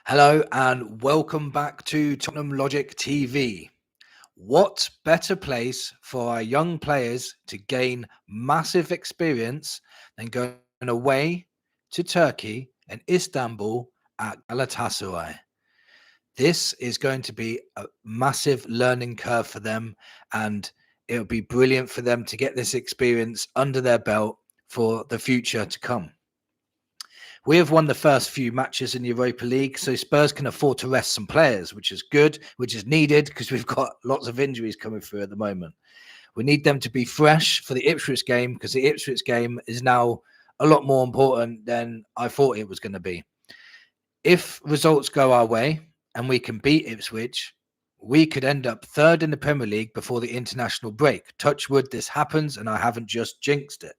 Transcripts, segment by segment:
Hello and welcome back to Tottenham Logic TV. What better place for our young players to gain massive experience than going away to Turkey and Istanbul at Galatasaray? This is going to be a massive learning curve for them, and it'll be brilliant for them to get this experience under their belt for the future to come. We have won the first few matches in the Europa League, so Spurs can afford to rest some players, which is good, which is needed because we've got lots of injuries coming through at the moment. We need them to be fresh for the Ipswich game because the Ipswich game is now a lot more important than I thought it was going to be. If results go our way and we can beat Ipswich, we could end up third in the Premier League before the international break. Touch wood, this happens, and I haven't just jinxed it.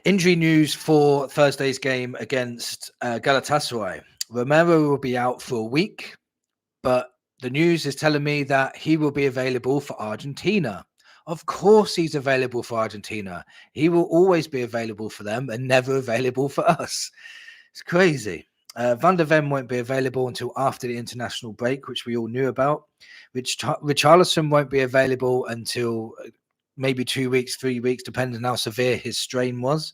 Injury news for Thursday's game against Galatasaray. Romero will be out for a week, but the news is telling me that he will be available for Argentina. Of course he's available for Argentina. He will always be available for them and never available for us. It's crazy. Van der Ven won't be available until after the international break, which we all knew about. Richarlison won't be available until maybe 2 weeks, 3 weeks, depending on how severe his strain was.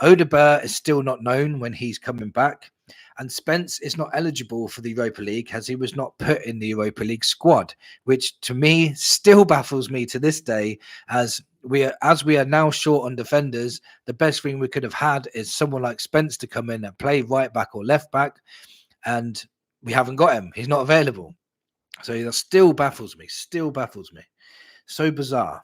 Odegaard is still not known when he's coming back. And Spence is not eligible for the Europa League as he was not put in the Europa League squad, which to me still baffles me to this day, as we are now short on defenders. The best thing we could have had is someone like Spence to come in and play right back or left back, and we haven't got him. He's not available. So that still baffles me, So bizarre.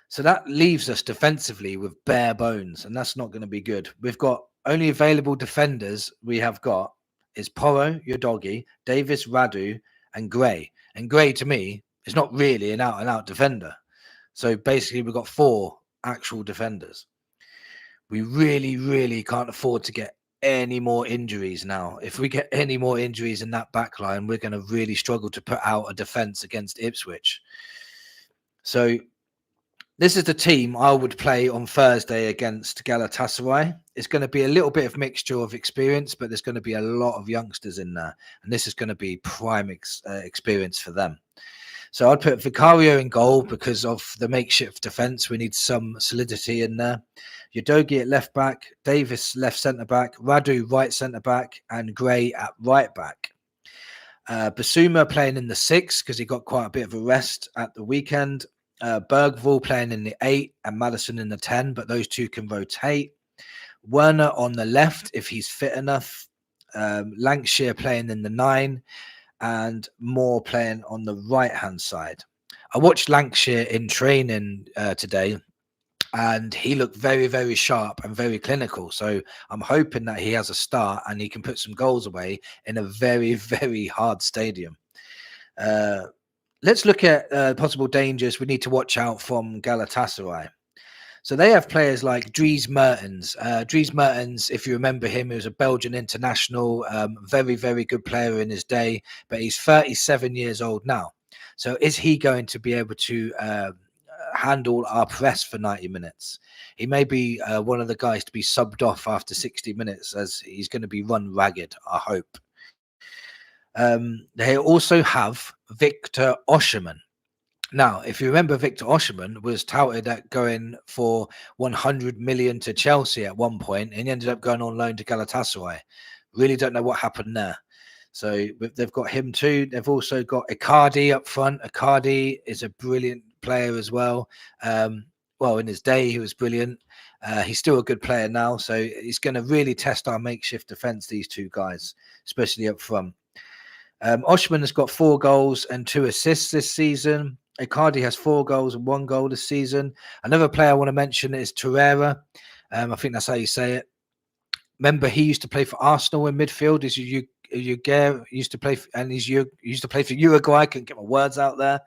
So that leaves us defensively with bare bones, and that's not going to be good. We've got only available defenders we have got is Porro, your doggy, Davis, Radu, and Gray. And Gray, to me, is not really an out-and-out defender. So basically, we've got 4 actual defenders. We really, really can't afford to get any more injuries now. If we get any more injuries in that back line, we're going to really struggle to put out a defence against Ipswich. So this is the team I would play on Thursday against Galatasaray. It's going to be a little bit of mixture of experience, but there's going to be a lot of youngsters in there. And this is going to be prime experience for them. So I'd put Vicario in goal because of the makeshift defence. We need some solidity in there. Udogie at left back, Davis left centre-back, Radu right centre-back, and Gray at right back. Basuma playing in the 6 because he got quite a bit of a rest at the weekend. Bergvall playing in the 8 and Maddison in the 10, but those two can rotate. Werner on the left if he's fit enough. Lancashire playing in the 9 and Moore playing on the right-hand side. I watched Lancashire in training today, and he looked very, very sharp and very clinical. So I'm hoping that he has a start and he can put some goals away in a very, very hard stadium. Let's look at possible dangers we need to watch out from Galatasaray. So they have players like Dries Mertens. Dries Mertens, if you remember him, he was a Belgian international, very, very good player in his day, but he's 37 years old now. So is he going to be able to handle our press for 90 minutes? He may be one of the guys to be subbed off after 60 minutes as he's going to be run ragged, I hope. They also have Victor Osimhen. Now, if you remember, Victor Osimhen was touted at going for 100 million to Chelsea at one point, and he ended up going on loan to Galatasaray. Really don't know what happened there. So they've got him too. They've also got Icardi up front. Icardi is a brilliant player as well. Well, in his day, he was brilliant. He's still a good player now. So he's going to really test our makeshift defence, these two guys, especially up front. Osimhen has got 4 goals and 2 assists this season. Icardi has 4 goals and 1 goal this season. Another player I want to mention is Torreira. I think that's how you say it. Remember, he used to play for Arsenal in midfield. Used to play, and he used to play for Uruguay. I couldn't get my words out there.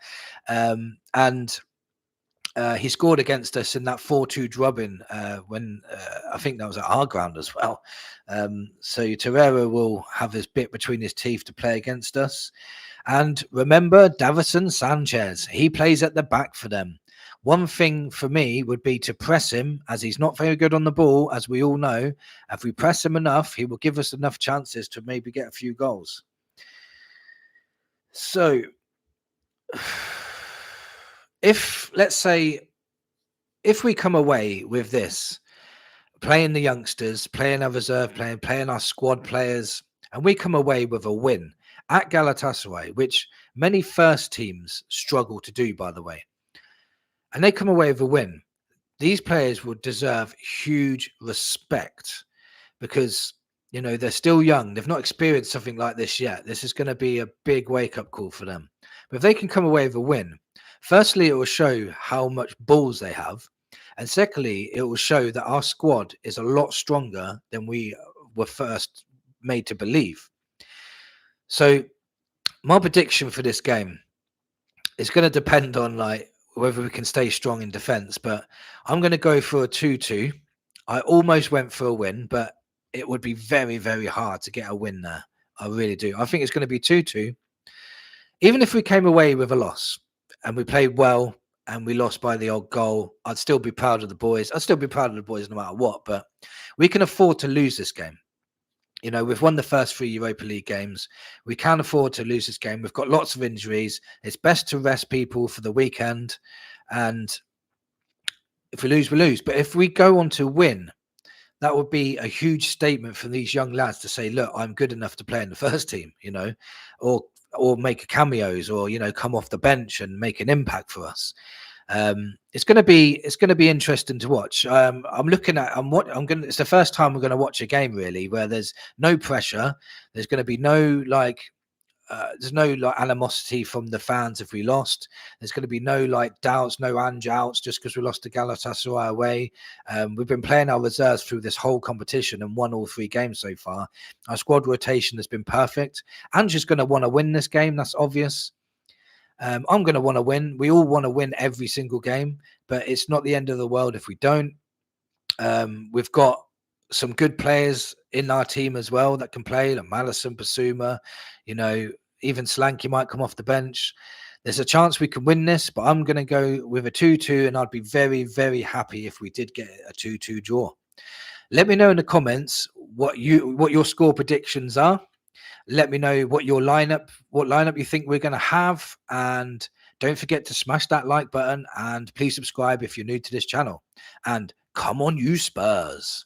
He scored against us in that 4-2 drubbing when I think that was at our ground as well. So Torreira will have his bit between his teeth to play against us. And remember, Davinson Sanchez, he plays at the back for them. One thing for me would be to press him, as he's not very good on the ball, as we all know. If we press him enough, he will give us enough chances to maybe get a few goals. So, let's say, if we come away with this, playing the youngsters, playing our reserve playing our squad players, and we come away with a win at Galatasaray, which many first teams struggle to do, by the way, and they come away with a win, these players would deserve huge respect because, they're still young. They've not experienced something like this yet. This is going to be a big wake-up call for them. But if they can come away with a win, firstly, it will show how much balls they have. And secondly, it will show that our squad is a lot stronger than we were first made to believe. So my prediction for this game is going to depend on whether we can stay strong in defense, but I'm going to go for a 2-2. I almost went for a win, but it would be very, very hard to get a win there. I really do. I think it's going to be 2-2. Even if we came away with a loss and we played well and we lost by the odd goal, I'd still be proud of the boys. I'd still be proud of the boys no matter what, but we can afford to lose this game. We've won the first 3 Europa League games. We can't afford to lose this game. We've got lots of injuries. It's best to rest people for the weekend. And if we lose, we lose. But if we go on to win, that would be a huge statement from these young lads to say, look, I'm good enough to play in the first team, or make cameos, or, come off the bench and make an impact for us. It's going to be interesting to watch. It's the first time we're going to watch a game really where there's no pressure. There's going to be no there's no animosity from the fans if we lost. There's going to be no doubts, no outs just because we lost to Galatasaray away. We've been playing our reserves through this whole competition and won all 3 games so far. Our squad rotation has been perfect. Ange's going to want to win this game. That's obvious. I'm going to want to win. We all want to win every single game, but it's not the end of the world if we don't. We've got some good players in our team as well that can play, like Madison, Basuma, even Slanky might come off the bench. There's a chance we can win this, but I'm going to go with a 2-2, and I'd be very, very happy if we did get a 2-2 draw. Let me know in the comments what your score predictions are. Let me know what lineup you think we're going to have, and don't forget to smash that like button, and please subscribe if you're new to this channel. And come on, you Spurs.